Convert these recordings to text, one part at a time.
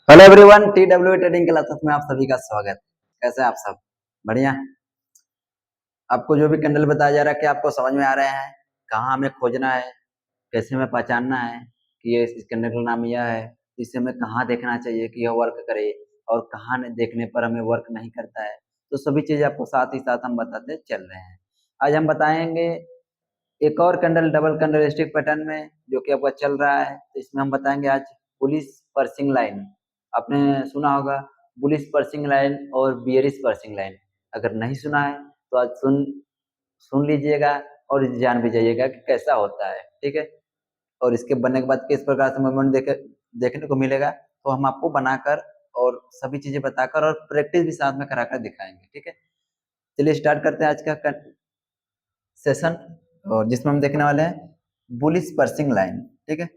Hello everyone, TW trading classes में आप सभी का स्वागत। कैसे हैं आप सब? बढ़िया। आपको जो भी कैंडल बताया जा रहा है, क्या आपको समझ में आ रहे हैं? कहाँ हमें खोजना है, कैसे हमें पहचानना है कि ये इस कैंडल का नाम यह है, इसे हमें कहाँ देखना चाहिए कि यह वर्क करे और कहाँ देखने पर हमें वर्क नहीं करता है। तो सभी चीजें आपको साथ ही साथ हम बताते चल रहे हैं। आज हम बताएंगे एक और candle, double candle stick pattern में, जो कि आपका चल रहा है। तो इसमें हम बताएंगे आज बुलिश पर्सिंग लाइन। आपने सुना होगा बुलिश पर्सिंग लाइन और बियरिश पर्सिंग लाइन। अगर नहीं सुना है तो आज सुन सुन लीजिएगा और जान भी जाइएगा कि कैसा होता है। ठीक है। और इसके बनने के बाद किस प्रकार से मूवमेंट देखने को मिलेगा, तो हम आपको बनाकर और सभी चीजें बताकर और प्रैक्टिस भी साथ में कराकर दिखाएंगे। ठीक है, चलिए स्टार्ट करते हैं आज का सेशन, और जिसमें हम देखने वाले हैं बुलिश पर्सिंग लाइन। ठीक है।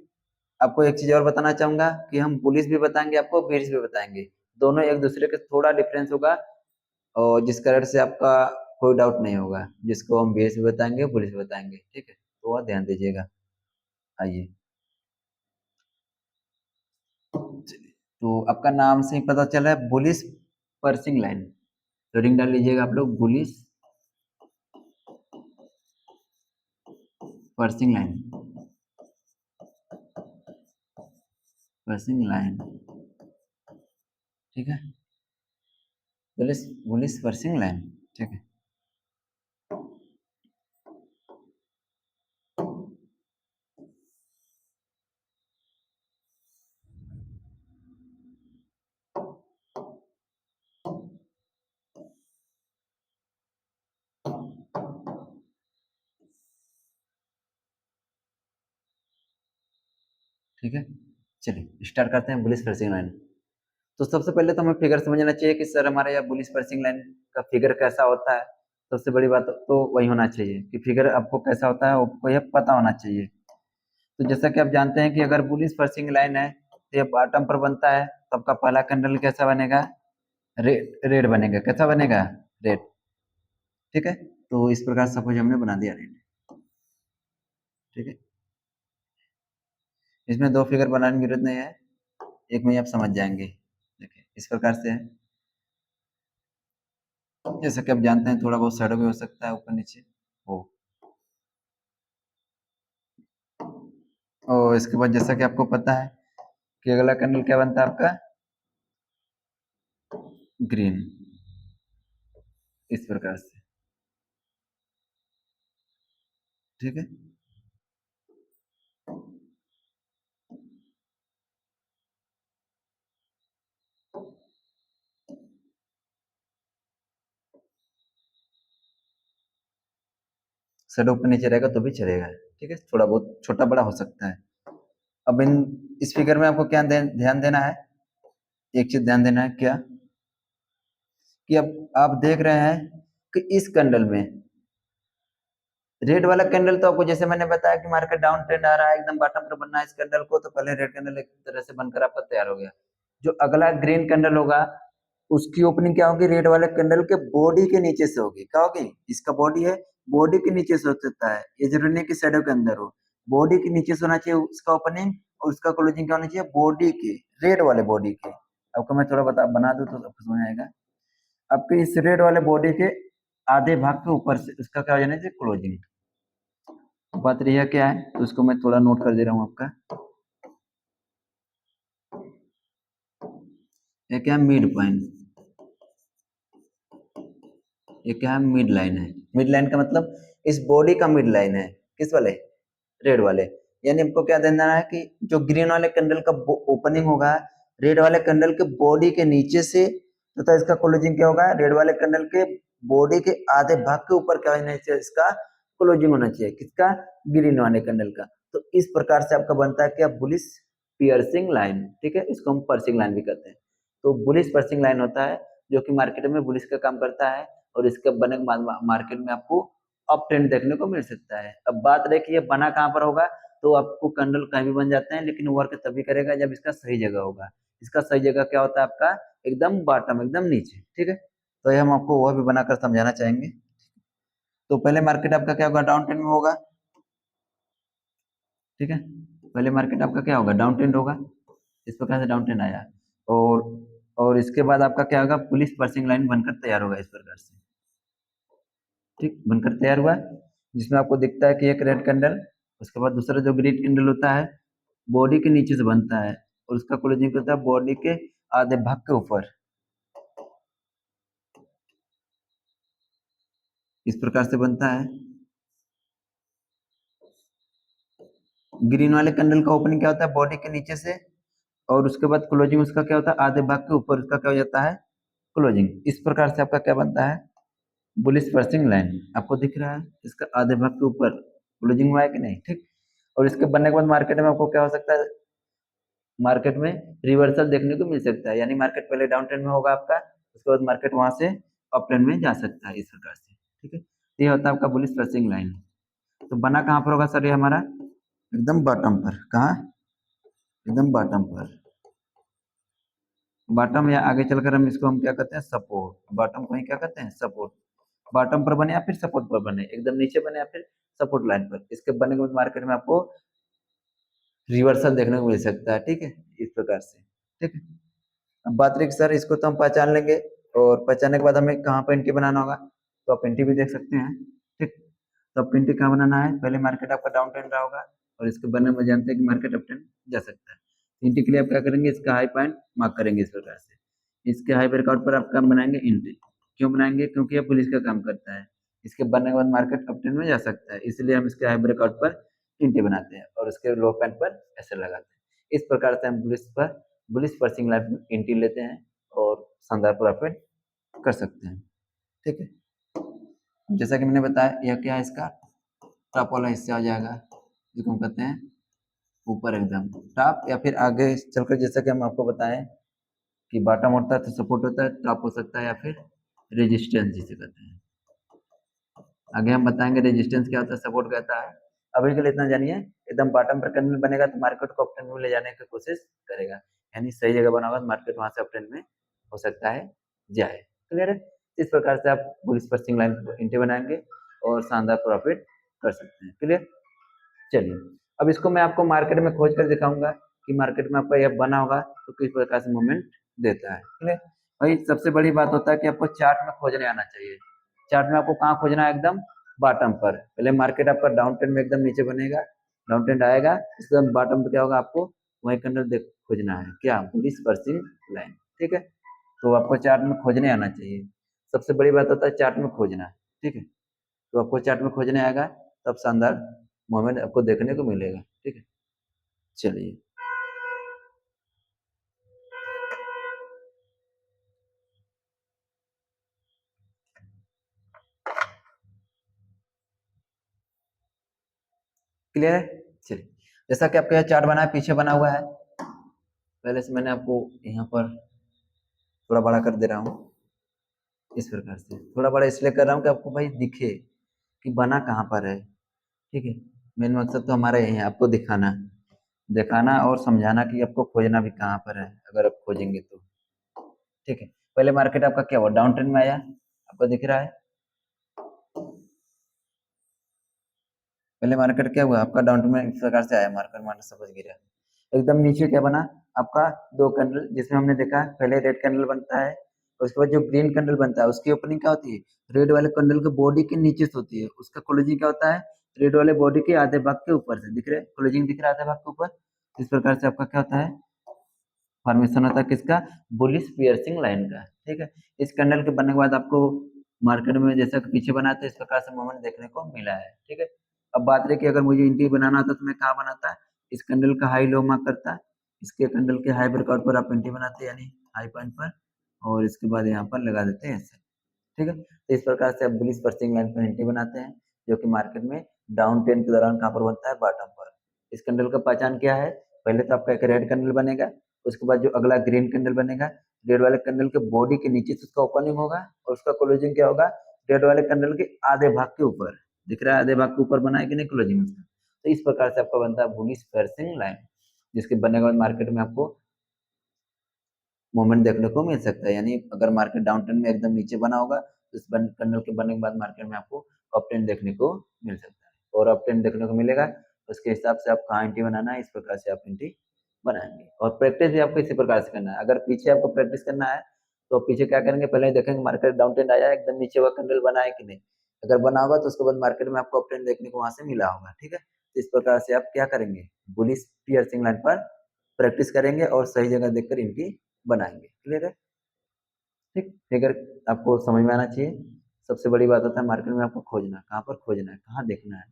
आपको एक चीज और बताना चाहूंगा कि हम बुलिश भी बताएंगे, आपको बेरिश भी बताएंगे। दोनों एक दूसरे के थोड़ा डिफरेंस होगा, और जिस कारण से आपका कोई डाउट नहीं होगा। जिसको हम बेरिश भी बताएंगे, बुलिश भी बताएंगे। ठीक है, तो वह ध्यान दीजिएगा। आइए, तो आपका नाम से ही पता चला है बुलिश पर्सिंग लाइन। तो रिंग डाल लीजिएगा आप लोग, bullish pursuing line, pursuing line. ठीक है, बुलिश बुलिश पर्सिंग लाइन। ठीक है, ठीक है। चलिए स्टार्ट करते हैं बुलिश पर्सिंग लाइन। तो सबसे पहले तो हमें फिगर समझना चाहिए कि सर हमारे यहाँ बुलिश पर्सिंग लाइन का फिगर कैसा होता है। सबसे बड़ी बात तो वही होना चाहिए कि फिगर आपको कैसा होता है, आपको यह पता होना चाहिए। तो जैसा कि आप जानते हैं कि अगर बुलिश पर्सिंग लाइन है तो ये बॉटम पर बनता है, तो आपका पहला कैंडल कैसा बनेगा? रेड रेड बनेगा। कैसा बनेगा? रेड। ठीक है, तो इस प्रकार सपोज हमने बना दिया रेड। ठीक है, इसमें दो फिगर बनाने की जरूरत नहीं है, एक में ही आप समझ जाएंगे। देखिए इस प्रकार से है। जैसा कि आप जानते हैं थोड़ा बहुत शैडो भी हो सकता है ऊपर नीचे हो। और इसके बाद जैसा कि आपको पता है कि अगला कैंडल क्या बनता है आपका? ग्रीन। इस प्रकार से। ठीक है, शैडो ऊपर नीचे रहेगा तो भी चलेगा। ठीक है, थोड़ा बहुत छोटा बड़ा हो सकता है। अब इन इस फिगर में आपको क्या ध्यान देना है? एक चीज ध्यान देना है, क्या कि अब आप देख रहे हैं कि इस कैंडल में रेड वाला कैंडल, तो आपको जैसे मैंने बताया कि मार्केट डाउन ट्रेंड आ रहा है, एकदम बॉटम पर बनना है इस कैंडल को, तो पहले रेड कैंडल एक तरह से बनकर आपका तैयार हो गया। जो अगला ग्रीन कैंडल होगा उसकी ओपनिंग क्या होगी? रेड वाले कैंडल के बॉडी के नीचे से होगी। क्या होगी? इसका बॉडी है, बॉडी के नीचे से हो सकता है, ये जरूरी नहीं कि शैडो के अंदर हो। बॉडी के नीचे से होना चाहिए उसका ओपनिंग, और उसका क्लोजिंग क्या होना चाहिए? बॉडी के, रेड वाले बॉडी के। आपको मैं थोड़ा बना दूं तो आपको समझ आएगा। आपके इस रेड वाले बॉडी के आधे भाग के ऊपर से उसका क्या हो जाना चाहिए? क्लोजिंग। बात रही है क्या है, तो उसको मैं थोड़ा नोट कर दे रहा हूँ आपका। ये क्या है? Mid point. ये क्या है? मिड लाइन है। मिड लाइन का मतलब इस बॉडी का मिड लाइन है। किस वाले? रेड वाले। यानी हमको क्या ध्यान देना है कि जो ग्रीन वाले कैंडल का ओपनिंग होगा रेड वाले कैंडल के बॉडी के नीचे से, तथा इसका क्लोजिंग क्या होगा? रेड वाले कैंडल के बॉडी के आधे भाग के ऊपर क्या होना चाहिए? इसका क्लोजिंग होना चाहिए। किसका? ग्रीन वाले कैंडल का। तो इस प्रकार से आपका बनता है क्या? Bullish piercing line. ठीक है, इसको हम पर्सिंग लाइन भी कहते हैं। तो बुलिश पर्सिंग लाइन होता है जो कि मार्केट में बुलिश का काम करता है, और इसके बनने के बाद मार्केट में आपको अप ट्रेंड देखने को मिल सकता है। अब बात रहे कि ये बना कहाँ पर होगा, तो आपको कैंडल कहीं भी बन जाते हैं, लेकिन वर्क तभी करेगा जब इसका सही जगह होगा। इसका सही जगह क्या होता है आपका? एकदम बॉटम, एकदम नीचे। ठीक है, तो ये हम आपको वह भी बनाकर समझाना चाहेंगे। तो पहले मार्केट आपका क्या होगा? डाउन ट्रेंड में होगा। ठीक है, पहले मार्केट आपका क्या होगा, डाउन ट्रेंड होगा, इस प्रकार से डाउन ट्रेंड आया, और और इसके बाद आपका क्या होगा, पुलिस पर्सिंग लाइन बनकर तैयार होगा इस प्रकार से, ठीक, बनकर तैयार हुआ, जिसमें आपको दिखता है कि एक रेड कैंडल, उसके बाद दूसरा जो ग्रीन कैंडल होता है बॉडी के नीचे से बनता है, और उसका क्लोजिंग होता है बॉडी के आधे भाग के ऊपर, इस प्रकार से बनता है। ग्रीन वाले कैंडल का ओपनिंग क्या होता है, बॉडी के नीचे से, और उसके बाद क्लोजिंग उसका क्या होता है, आधे भाग के ऊपर उसका क्या हो जाता है, क्लोजिंग। इस प्रकार से आपका क्या बनता है, बुलिश पर्सिंग लाइन आपको दिख रहा है, इसका आधे भाग के ऊपर क्लोजिंग हुआ है कि नहीं, ठीक। और इसके बनने के बाद मार्केट में आपको क्या हो सकता है, मार्केट में रिवर्सल देखने को मिल सकता है, यानी मार्केट पहले डाउन ट्रेंड में होगा आपका, उसके बाद मार्केट वहां से अप ट्रेंड में जा सकता है, इस प्रकार से, ठीक है। तो ये होता है आपका बुलिश पर्सिंग लाइन। तो बना कहाँ पर होगा सर ये हमारा, एकदम बॉटम पर, कहाँ, एकदम बॉटम पर, बॉटम, या आगे चलकर हम क्या कहते हैं, सपोर्ट, बॉटम को ही क्या कहते हैं, सपोर्ट। बॉटम पर बने या फिर सपोर्ट पर बने, एकदम नीचे बने या फिर सपोर्ट लाइन पर, इसके बनने के बाद मार्केट में आपको रिवर्सल देखने को मिल सकता है, ठीक है, इस प्रकार से, ठीक है। अब बात रही कि सर इसको तो हम पहचान लेंगे, और पहचानने के बाद हमें कहाँ पर एंट्री बनाना होगा, तो आप एंट्री भी देख सकते हैं, ठीक। तो आप एंट्री कहाँ बनाना है, पहले मार्केट आपका डाउन ट्रेंड रहा होगा, और इसके बनने में जानते हैं कि मार्केट अप ट्रेंड जा सकता है। एंट्री के लिए आप क्या करेंगे, इसका हाई पॉइंट मार्क करेंगे इस प्रकार से, इसके हाई ब्रेकआउट पर आप काम बनाएंगे एंट्री, क्यों बनाएंगे, क्योंकि ये पुलिस का काम करता है, इसके बनने के बाद मार्केट अप ट्रेंड में जा सकता है, इसलिए हम इसके हाई ब्रेकआउट पर एंट्री बनाते हैं, और उसके लो पॉइंट पर ऐसे लगाते हैं। इस प्रकार से हम बुलिश पर्सिंग लाइन में एंट्री लेते हैं, और शानदार प्रॉफिट कर सकते हैं, ठीक है। जैसा कि मैंने बताया, यह क्या है, इसका टॉप वाला हिस्सा हो जाएगा, जिसको हम कहते हैं ऊपर एकदम टॉप, या फिर आगे चलकर जैसा कि हम आपको बताएं कि बॉटम होता है तो सपोर्ट होता है, टॉप हो सकता है या फिर रेजिस्टेंस जिसे कहते हैं। आगे हम बताएंगे रेजिस्टेंस क्या होता है, सपोर्ट क्या होता है। अभी के लिए इतना जानिए, एकदम बॉटम पर कैंडल बनेगा तो मार्केट को अप ट्रेंड में ले जाने की कोशिश करेगा, यानी सही जगह बना होगा तो मार्केट वहां से अप ट्रेंड में हो सकता है जाए, क्लियर है। इस प्रकार से आप बुलिश पर्सिंग लाइन को एंट्री बनाएंगे और शानदार प्रॉफिट कर सकते हैं, क्लियर। चलिए, अब इसको मैं आपको मार्केट में खोज कर दिखाऊंगा कि मार्केट में आपका यह बना होगा तो किस प्रकार से मूवमेंट देता है, क्लियर। भाई सबसे बड़ी बात होता है कि आपको चार्ट में खोजने आना चाहिए। चार्ट में आपको कहाँ खोजना है, एकदम बॉटम पर। पहले मार्केट आपका डाउन ट्रेंड में एकदम नीचे बनेगा, डाउन ट्रेंड आएगा, इसके बाद बॉटम पे क्या होगा, आपको वही कैंडल देख खोजना है, क्या, बुलिश पर्सिंग लाइन, ठीक है। तो आपको चार्ट में खोजने आना चाहिए, सबसे बड़ी बात होता है चार्ट में खोजना, ठीक है। तो आपको चार्ट में खोजने आएगा तब शानदार मोमेंट आपको देखने को मिलेगा, ठीक है। चलिए, क्लियर है। चलिए, जैसा कि आपका यह चार्ट बना है, पीछे बना हुआ है, पहले से मैंने आपको यहाँ पर थोड़ा बड़ा कर दे रहा हूँ, इस प्रकार से थोड़ा बड़ा इसलिए कर रहा हूँ कि आपको भाई दिखे कि बना कहाँ पर है, ठीक है। मेन मकसद तो हमारा यही है, आपको दिखाना, दिखाना और समझाना कि आपको खोजना भी कहाँ पर है, अगर आप खोजेंगे तो, ठीक है। पहले मार्केट आपका क्या हुआ, डाउन ट्रेंड में आया, आपको दिख रहा है। पहले मार्केट क्या हुआ आपका, डाउन ट्रेंड में इस प्रकार से आया, मार्केट मार्केट समझ गिरा, एकदम नीचे क्या बना आपका, दो कैंडल, जिसमें हमने देखा पहले रेड कैंडल बनता है, और उसके बाद जो ग्रीन कैंडल बनता है उसकी ओपनिंग क्या होती है, रेड वाले कैंडल के बॉडी के नीचे से होती है, उसका क्लोजिंग क्या होता है, रेड वाले बॉडी के आधे भाग के ऊपर से, दिख रहे क्लोजिंग दिख रहा है आधे भाग के ऊपर। इस प्रकार से आपका क्या होता है, फॉर्मेशन होता है किसका, बुलिश पियर्सिंग लाइन का, ठीक है। इस कैंडल के बनने के बाद आपको मार्केट में जैसा कि पीछे बना था इस प्रकार से मूवमेंट देखने को मिला है, ठीक है। अब बात रही कि अगर मुझे इंट्री बनाना होता तो मैं कहाँ बनाता, इस कैंडल का हाई लो मार्क करता, इसके कैंडल के हाई ब्रेकआउट पर आप एंट्री बनाते यानी हाई पॉइंट पर, और इसके बाद यहाँ पर लगा देते हैं ऐसे, ठीक है। तो इस प्रकार से आप बुलिश पर्सिंग लाइन पर एंट्री बनाते हैं, जो कि मार्केट में डाउन ट्रेंड के दौरान कहाँ पर बनता है, बॉटम पर। इस कैंडल का पहचान क्या है, पहले तो आपका एक रेड कैंडल बनेगा, उसके बाद जो अगला ग्रीन कैंडल बनेगा, रेड वाले कैंडल के बॉडी के नीचे से उसका ओपनिंग होगा, और उसका क्लोजिंग क्या होगा, रेड वाले कैंडल के आधे भाग के ऊपर, दिख रहा है आधे भाग के ऊपर बना है कि नहीं क्लोजिंग उसका। तो इस प्रकार से आपका बनता है बुलिश पर्सिंग लाइन, जिसके बनने के बाद मार्केट में आपको मूवमेंट देखने को मिल सकता है, यानी अगर मार्केट डाउन ट्रेंड में एकदम नीचे बना होगा तो इस कैंडल के बनने के बाद मार्केट में आपको अप ट्रेंड देखने को मिल सकता है, और अप ट्रेंड देखने को मिलेगा उसके हिसाब से आप कहाँ एंट्री बनाना है, इस प्रकार से आप एंट्री बनाएंगे। और प्रैक्टिस भी आपको इसी प्रकार से करना है। अगर पीछे आपको प्रैक्टिस करना है तो पीछे क्या करेंगे, पहले देखेंगे मार्केट डाउन ट्रेंड आया है, एकदम नीचे हुआ कैंडल बना है कि नहीं। अगर बना होगा तो उसके बाद मार्केट में आपको अप ट्रेंड देखने को वहां से मिला होगा, ठीक है। तो इस प्रकार से आप क्या करेंगे, बुलिश पियर्सिंग लाइन पर प्रैक्टिस करेंगे और सही जगह देखकर एंट्री बनाएंगे। क्लियर है? ठीक, फिगर आपको समझ में आना चाहिए। सबसे बड़ी बात होता है मार्केट में आपको खोजना, कहाँ पर खोजना है, कहाँ देखना है,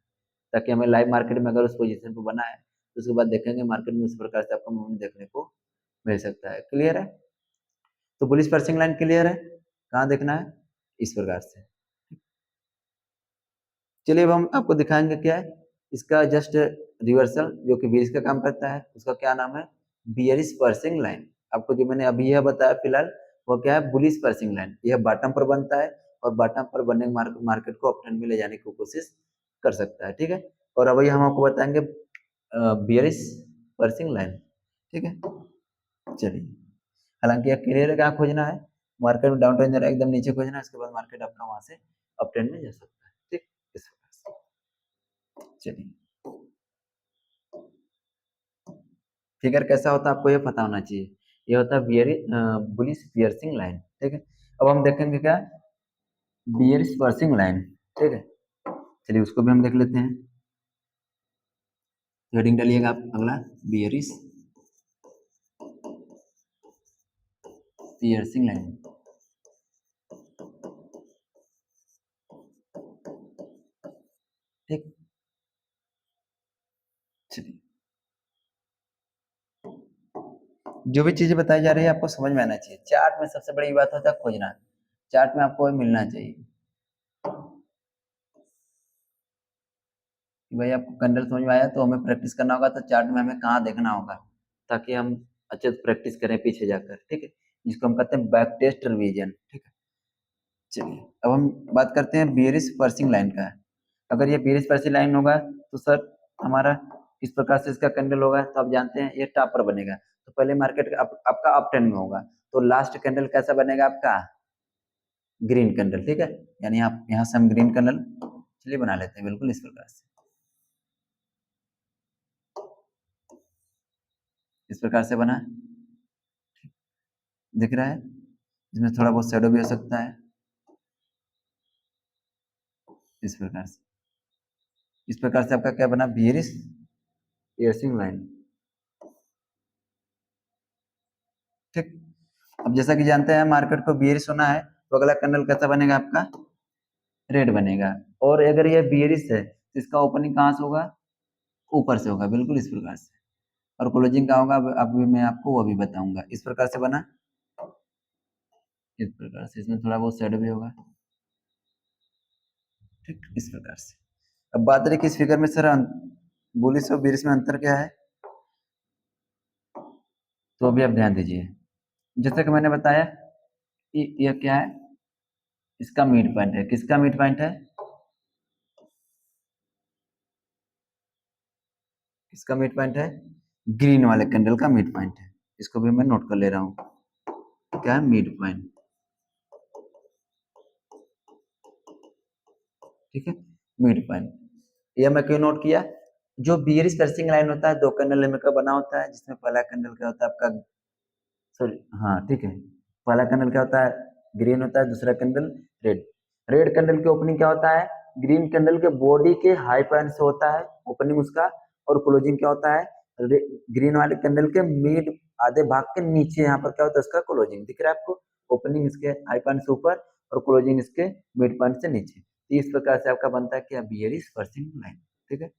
ताकि हमें लाइव मार्केट में अगर उस पोजीशन पर बना है तो उसके बाद देखेंगे मार्केट में उस प्रकार से आपको मूवमेंट देखने को मिल सकता है। क्लियर है? तो बुलिश पर्सिंग लाइन क्लियर है, कहाँ देखना है, इस प्रकार से। चलिए अब हम आपको दिखाएंगे क्या है इसका जस्ट रिवर्सल, जो कि बेरिश का काम करता है, उसका क्या नाम है, बियरिश पर्सिंग लाइन। आपको जो मैंने अभी यह बताया फिलहाल वो क्या है, बुलिश पर्सिंग लाइन। यह बॉटम पर बनता है और बॉटम पर बनने मार्केट को अप ट्रेंड में ले जाने की कोशिश कर सकता है, ठीक है। और अभी हम आपको बताएंगे बियरिश पर्सिंग लाइन, ठीक है। चलिए, हालांकि यह क्लियर है, कहाँ खोजना है, मार्केट में डाउन ट्रेंड जरा एकदम नीचे खोजना है, उसके बाद मार्केट आपका वहां से अप ट्रेंड में जा सकता है, ठीक। इस प्रकार से चलिए, फिगर कैसा होता है आपको ये पता होना चाहिए। ये होता है बुलिश पियर्सिंग लाइन, ठीक है। अब हम देखेंगे क्या, बियरिश पर्सिंग लाइन, ठीक है। चलिए उसको भी हम देख लेते हैं। हेडिंग डालिएगा आप अगला, बियरिश पियर्सिंग लाइन, ठीक। चलिए, जो भी चीजें बताई जा रही है आपको समझ में आना चाहिए। चार्ट में सबसे बड़ी बात होता है खोजना, चार्ट में आपको मिलना चाहिए कि भाई आपको कैंडल समझ में आया तो हमें प्रैक्टिस करना होगा, तो चार्ट में हमें कहाँ देखना होगा ताकि हम अच्छे से प्रैक्टिस करें पीछे जाकर, ठीक है, जिसको हम कहते हैं बैक टेस्ट रिवीजन, ठीक है। चलिए अब हम बात करते हैं बियरिश पर्सिंग लाइन का। अगर ये बियरिश पर्सिंग लाइन होगा तो सर हमारा इस प्रकार से इसका कैंडल होगा, तो आप जानते हैं ये टॉप पर बनेगा। तो पहले मार्केट आपका अप ट्रेंड में होगा, तो लास्ट कैंडल कैसा बनेगा आपका, ग्रीन कैंडल, ठीक है। यानी आप यहाँ से हम ग्रीन कैंडल चलिए बना लेते हैं, बिल्कुल इस प्रकार से, इस प्रकार से बना, दिख रहा है। इसमें थोड़ा बहुत शेडो भी हो सकता है, इस प्रकार से। इस प्रकार से आपका क्या बना, बियरिश पियर्सिंग लाइन, ठीक। अब जैसा कि जानते हैं मार्केट को बियरिश होना है तो अगला कैंडल कैसा बनेगा आपका, रेड बनेगा। और अगर ये बियरिश है तो इसका ओपनिंग कहाँ से होगा, ऊपर से होगा, बिल्कुल इस प्रकार से। और क्लोजिंग कहाँ होगा अभी मैं आपको वो भी बताऊंगा। इस प्रकार से बना, इस प्रकार से, इसमें थोड़ा बहुत शेडो भी होगा, ठीक, इस प्रकार से। अब बात रही कि इस फिगर में सर बुलिश और बियरिश में अंतर क्या है, तो अभी आप ध्यान दीजिए। जैसा कि मैंने बताया ये क्या है, इसका मिड पॉइंट है। किसका मिड पॉइंट है, किसका मिड पॉइंट है, ग्रीन वाले कैंडल का मिड पॉइंट है। इसको भी मैं नोट कर ले रहा हूँ, क्या है, मिड पॉइंट, ठीक है, मिड पॉइंट। ये मैं क्यों नोट किया, जो बियरिश पर्सिंग लाइन होता है दो कैंडल मिलकर बना होता है, जिसमें पहला कैंडल क्या होता है आपका, सॉरी हाँ ठीक है, पहला कैंडल क्या होता है, ग्रीन होता है, दूसरा कैंडल रेड। रेड कैंडल की ओपनिंग क्या होता है, ग्रीन कैंडल के बॉडी के हाई पॉइंट से होता है ओपनिंग उसका, और क्लोजिंग क्या होता है, ग्रीन वाले कैंडल के मिड आधे भाग के नीचे, यहाँ पर क्या होता है उसका क्लोजिंग, दिख रहा है आपको, ओपनिंग इसके हाई पॉइंट से ऊपर और क्लोजिंग इसके मिड पॉइंट से नीचे। तो इस प्रकार से आपका बनता है क्या, बियरिश पर्सिंग लाइन, ठीक है।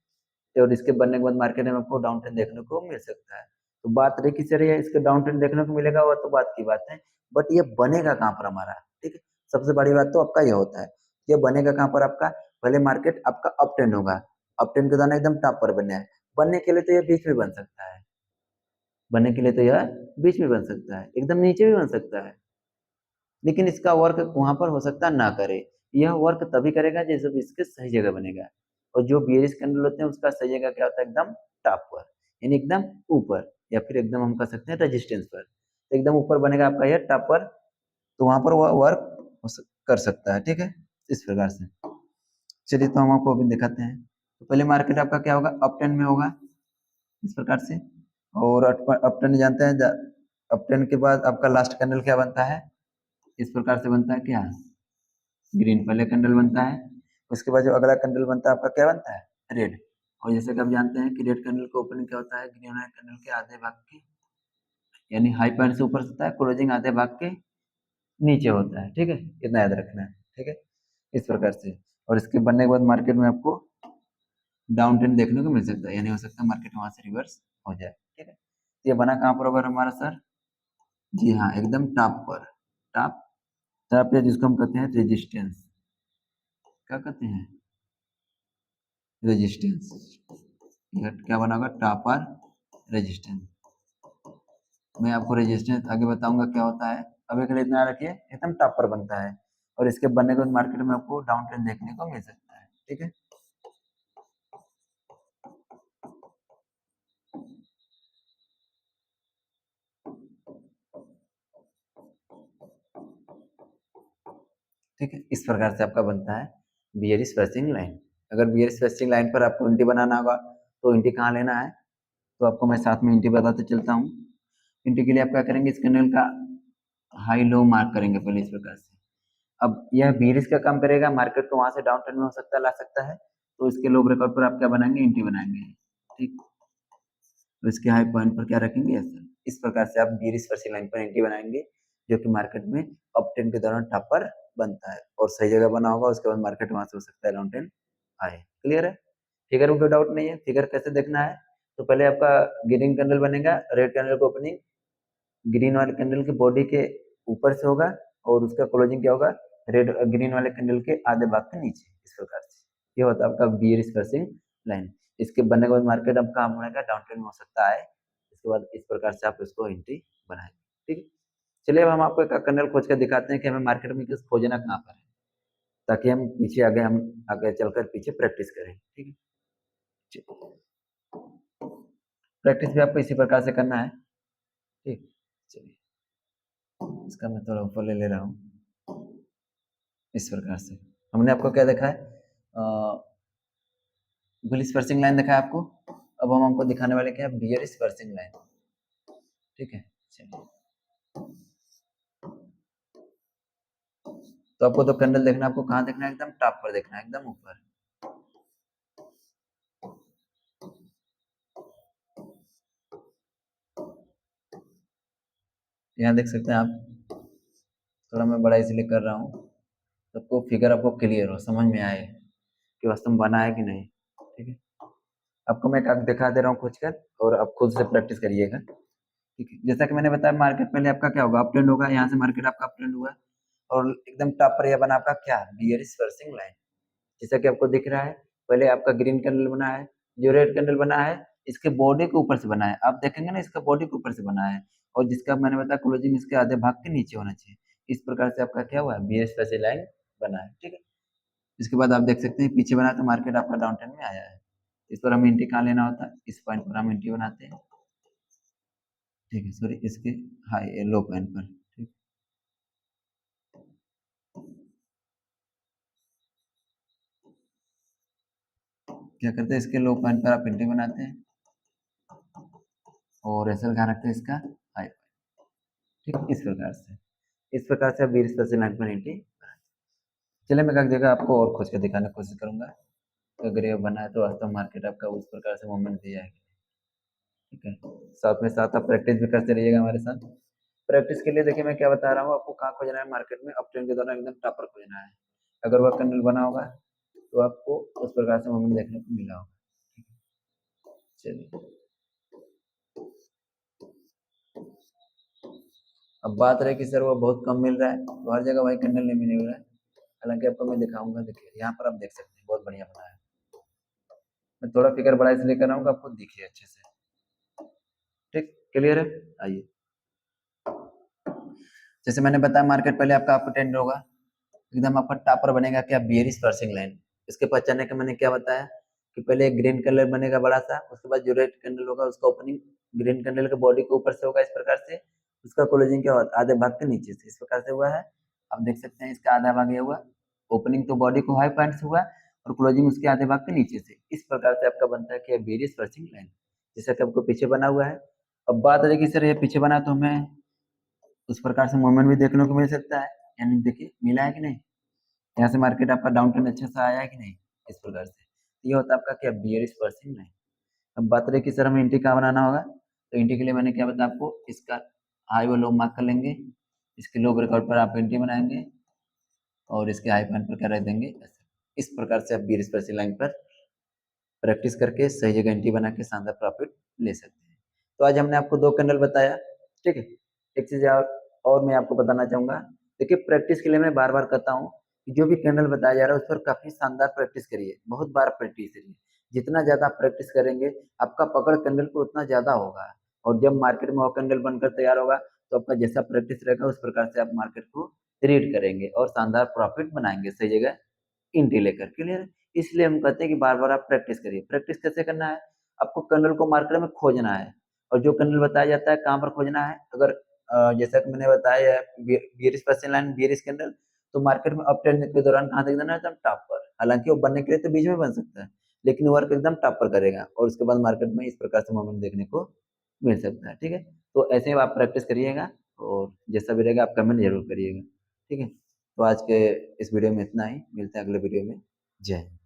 और इसके बनने के बाद मार्केट में आपको डाउन ट्रेंड देखने को मिल सकता है। तो बात रही कि सर ये इसके डाउन ट्रेंड देखने को मिलेगा, वो तो बात की बात है, बट ये बनेगा कहाँ पर हमारा, ठीक है। सबसे बड़ी बात तो आपका ये होता है, ये बनेगा कहाँ पर आपका, पहले मार्केट आपका अप ट्रेंड होगा, अप ट्रेंड के दाना एकदम टॉप पर बने है, बनने के लिए तो ये बीच में बन सकता है, बनने के लिए तो यह बीच में बन सकता है, एकदम नीचे भी बन सकता है, लेकिन इसका वर्क वहां पर हो सकता है ना करे। यह वर्क तभी करेगा जैसे इसके सही जगह बनेगा। और जो बियरिश कैंडल होते हैं उसका सही जगह क्या होता है, एकदम टॉप पर, यानी एकदम ऊपर, या फिर एकदम हम कह सकते हैं रेजिस्टेंस पर। तो एकदम ऊपर बनेगा आपका यह टॉप पर, तो वहां पर वह वर्क कर सकता है, ठीक है, इस प्रकार से। चलिए तो हम आपको अभी दिखाते हैं। तो पहले मार्केट आपका क्या होगा, अप ट्रेंड में होगा इस प्रकार से, और अप ट्रेंड जानते हैं, अप ट्रेंड के बाद आपका लास्ट कैंडल क्या बनता है, इस प्रकार से बनता है क्या, ग्रीन पहले कैंडल बनता है, उसके बाद जो अगला कैंडल बनता है आपका क्या बनता है, रेड। और जैसे कि आप जानते हैं कि रेड कैंडल का ओपनिंग क्या होता है, ग्रीन कैंडल के आधे भाग के, यानी हाई पॉइंट से ऊपर होता है, क्लोजिंग आधे भाग के नीचे होता है, ठीक है, इतना याद रखना है, ठीक है, इस प्रकार से। और इसके बनने के बाद मार्केट में आपको डाउन ट्रेंड देखने को मिल सकता है, यानी हो सकता है मार्केट वहां से रिवर्स हो जाए, ठीक है। ये बना कहाँ पर होगा हमारा सर, जी हाँ, एकदम टॉप पर, टॉप टॉप या जिसको हम कहते हैं रेजिस्टेंस, क्या कहते हैं, रेजिस्टेंस, क्या बना होगा, टॉप पर रेजिस्टेंस। मैं आपको रेजिस्टेंस आगे बताऊंगा क्या होता है, अभी के लिए इतना रखिए, एकदम टॉप पर बनता है, और इसके बनने के बाद मार्केट में आपको डाउन ट्रेंड देखने को मिल सकता है, ठीक है। ठीक है, इस प्रकार से आपका बनता है बियरिश स्पर्शिंग लाइन। अगर बियरिश स्पर्शिंग लाइन पर आपको इंटी बनाना होगा तो इंटी कहाँ लेना है, तो आपको मैं साथ में इंटी बताते चलता हूँ। इंटी के लिए आप क्या करेंगे, इस कैंडल का हाई लो मार्क करेंगे पहले इस प्रकार से। अब यह बियरिश का काम करेगा, मार्केट को वहां से डाउन ट्रेंड में हो सकता है ला सकता है, तो इसके लो ब्रेकआउट पर आप क्या बनाएंगे, इंटी बनाएंगे, ठीक। तो इसके हाई पॉइंट पर क्या रखेंगे, ऐसा इस प्रकार से आप बियरिश स्पर्शिंग लाइन पर एंट्री बनाएंगे, जो कि मार्केट में अप ट्रेंड के दौरान टॉप पर बनता है और सही जगह बना होगा, उसके बाद मार्केट वहां से हो सकता है डाउन ट्रेंड आए। क्लियर है, फिगर में कोई डाउट नहीं है। फिगर कैसे देखना है, तो पहले आपका ग्रीन कैंडल बनेगा, रेड कैंडल का ओपनिंग ग्रीन वाले कैंडल की बॉडी के ऊपर से होगा, और उसका क्लोजिंग क्या होगा, रेड ग्रीन वाले कैंडल के आधे भाग के नीचे, इस प्रकार से ये होता है आपका बियरिश स्पर्शिंग लाइन। इसके बनने के बाद मार्केट अब काम होगा, डाउन ट्रेंड में हो सकता है, इसके बाद इस प्रकार से आप इसको एंट्री बनाएंगे, ठीक है। चलिए अब हम आपको एक कैंडल खोज कर दिखाते हैं कि हमें मार्केट में किस खोजना कहाँ पर है, ताकि हम पीछे आगे हम आगे चलकर पीछे प्रैक्टिस करें, ठीक है। प्रैक्टिस भी आपको इसी प्रकार से करना है, ठीक। चलिए इसका मैं थोड़ा ऊपर ले ले रहा हूँ, इस प्रकार से हमने आपको क्या देखा है, बुलिश स्पर्शिंग लाइन देखा है आपको। अब हम आपको दिखाने वाले क्या है, बियरिश स्पर्शिंग लाइन, ठीक है। चलिए तो आपको तो कैंडल देखना, आपको कहाँ देखना है, एकदम टॉप पर देखना है, एकदम ऊपर। यहाँ देख सकते हैं आप, थोड़ा मैं बड़ा इसलिए कर रहा हूँ सबको फिगर आपको क्लियर हो, समझ में आए कि वास्तव में बना है कि नहीं, ठीक है। आपको मैं एक दिखा दे रहा हूँ खोज कर, और आप खुद से प्रैक्टिस करिएगा, ठीक है। जैसा कि मैंने बताया मार्केट पहले आपका क्या होगा, अप ट्रेंड होगा, यहाँ से मार्केट आपका अप ट्रेंड हुआ, और एकदम टॉप पर यह बना आपका क्या, बियरिश स्पर्शिंग लाइन, जैसा कि आपको दिख रहा है। पहले आपका ग्रीन कैंडल बना है, जो रेड कैंडल बना है इसके बॉडी के ऊपर से बना है, आप देखेंगे ना इसका बॉडी के ऊपर से बना है, और जिसका मैंने बताया क्लोजिंग इसके आधे भाग के नीचे होना चाहिए, इस प्रकार से आपका क्या हुआ है, बियरिश स्पर्शिंग लाइन बना है, ठीक है। इसके बाद आप देख सकते हैं पीछे बना तो मार्केट आपका डाउन ट्रेंड में आया है, इस पर हमें एंट्री कहाँ लेना होता है, इस पॉइंट पर हम एंट्री बनाते हैं, ठीक है, सॉरी इसके हाई लो पॉइंट पर, ठीक। क्या करते हैं, इसके लो पॉइंट पर आप एंट्री बनाते हैं, और एसएल कहाँ रखते हैं, इसका हाई पॉइंट, ठीक, इस प्रकार से आप 20% लाइन पर एंट्री। चलिए मैं एक जगह आपको और खोज कर दिखाने की कोशिश करूंगा, तो अगर ये बना है तो वास्तव मार्केट आपका उस प्रकार से मूवमेंट दिया है, ठीक है। साथ में साथ आप प्रैक्टिस भी करते रहिएगा हमारे साथ। प्रैक्टिस के लिए देखिए मैं क्या बता रहा हूँ आपको, कहाँ खोजना है मार्केट में, अप ट्रेंड के दौरान एकदम टॉपर खोजना है, अगर वह कैंडल बना होगा तो आपको उस प्रकार से मूवमेंट देखने को मिला होगा, ठीक है। चलिए अब बात रहे कि सर वो बहुत कम मिल रहा है, तो हर जगह वही कैंडल नहीं मिल रहा है, हालांकि आपको मैं दिखाऊंगा, देखिए यहाँ पर आप देख सकते हैं बहुत बढ़िया बना है। मैं थोड़ा फिगर बड़ा इसलिए कर रहा हूँ कि आपको दिखे अच्छे से, ठीक, क्लियर है। आइए, जैसे मैंने बताया मार्केट पहले आपका अप ट्रेंड होगा, एकदम आपका टॉपर बनेगा क्या, बियरिश स्पर्शिंग लाइन। इसके पहचानने का मैंने क्या बताया कि पहले एक ग्रीन कलर बनेगा बड़ा सा, उसके बाद जो रेड कैंडल होगा उसका ओपनिंग ग्रीन कैंडल के बॉडी के ऊपर से होगा, इस प्रकार से उसका क्लोजिंग क्या होगा, आधे भाग के नीचे से, इस प्रकार से हुआ है। आप देख सकते हैं इसका आधा भाग ये हुआ, ओपनिंग तो बॉडी को हाई पॉइंट से हुआ, और क्लोजिंग उसके आधे भाग के नीचे से। इस प्रकार से आपका बनता है कि बेरियस पर्सिंग लाइन, जैसा कि आपको पीछे बना हुआ है। अब बात रही कि सर ये पीछे बना तो हमें उस प्रकार से मूवमेंट भी देखने को मिल सकता है, यानी देखिए मिला है कि नहीं, यहाँ से मार्केट आपका डाउन ट्रेंड अच्छा सा आया है कि नहीं, इस प्रकार से। ये होता है आपका क्या बियरिश पर्सिंग लाइन। अब बात रही कि सर हमें एंट्री कहाँ बनाना होगा, तो एंट्री के लिए मैंने क्या बताया आपको, इसका हाई व लो मार्क कर लेंगे, इसके लो ब्रेकआउट पर आप एंट्री बनाएंगे और इसके हाई पॉइंट पर क्या रख देंगे ऐसे। इस प्रकार से आप बियरिश पर्सिंग लाइन पर प्रैक्टिस करके सही जगह एंट्री बना के शानदार प्रॉफिट ले सकते हैं। तो आज हमने आपको 2 कैंडल बताया, ठीक है। एक चीज़ और मैं आपको बताना चाहूँगा, देखिए प्रैक्टिस के लिए मैं बार-बार कहता हूँ कि जो भी कैंडल बताया जा रहा है उस पर काफ़ी शानदार प्रैक्टिस करिए, बहुत बार प्रैक्टिस करिए। जितना ज़्यादा आप प्रैक्टिस करेंगे, आपका पकड़ कैंडल पे उतना ज़्यादा होगा और जब मार्केट में वो कैंडल बनकर तैयार होगा, तो आपका जैसा प्रैक्टिस रहेगा उस प्रकार से आप मार्केट को रीड करेंगे और शानदार प्रॉफिट बनाएँगे सही जगह एंट्री लेकर, क्लियर? इसलिए हम कहते हैं कि बार-बार आप प्रैक्टिस करिए। प्रैक्टिस कैसे करना है? आपको कैंडल को मार्केट में खोजना है और जो कैंडल बताया जाता है कहाँ पर खोजना है? अगर जैसा कि मैंने बताया है bearish person line bearish candle, तो मार्केट में अप ट्रेंड के दौरान कहाँ तक देना है? एकदम टॉप पर। हालाँकि वो बनने के लिए तो बीच में बन सकता है, लेकिन वर्क एकदम टॉप पर करेगा और उसके बाद मार्केट में इस प्रकार से मूवमेंट देखने को मिल सकता है, ठीक है? तो ऐसे ही आप प्रैक्टिस करिएगा और जैसा भी रहेगा आप कमेंट ज़रूर करिएगा, ठीक है? तो आज के इस वीडियो में इतना ही, मिलते हैं अगले वीडियो में। जय हिंद।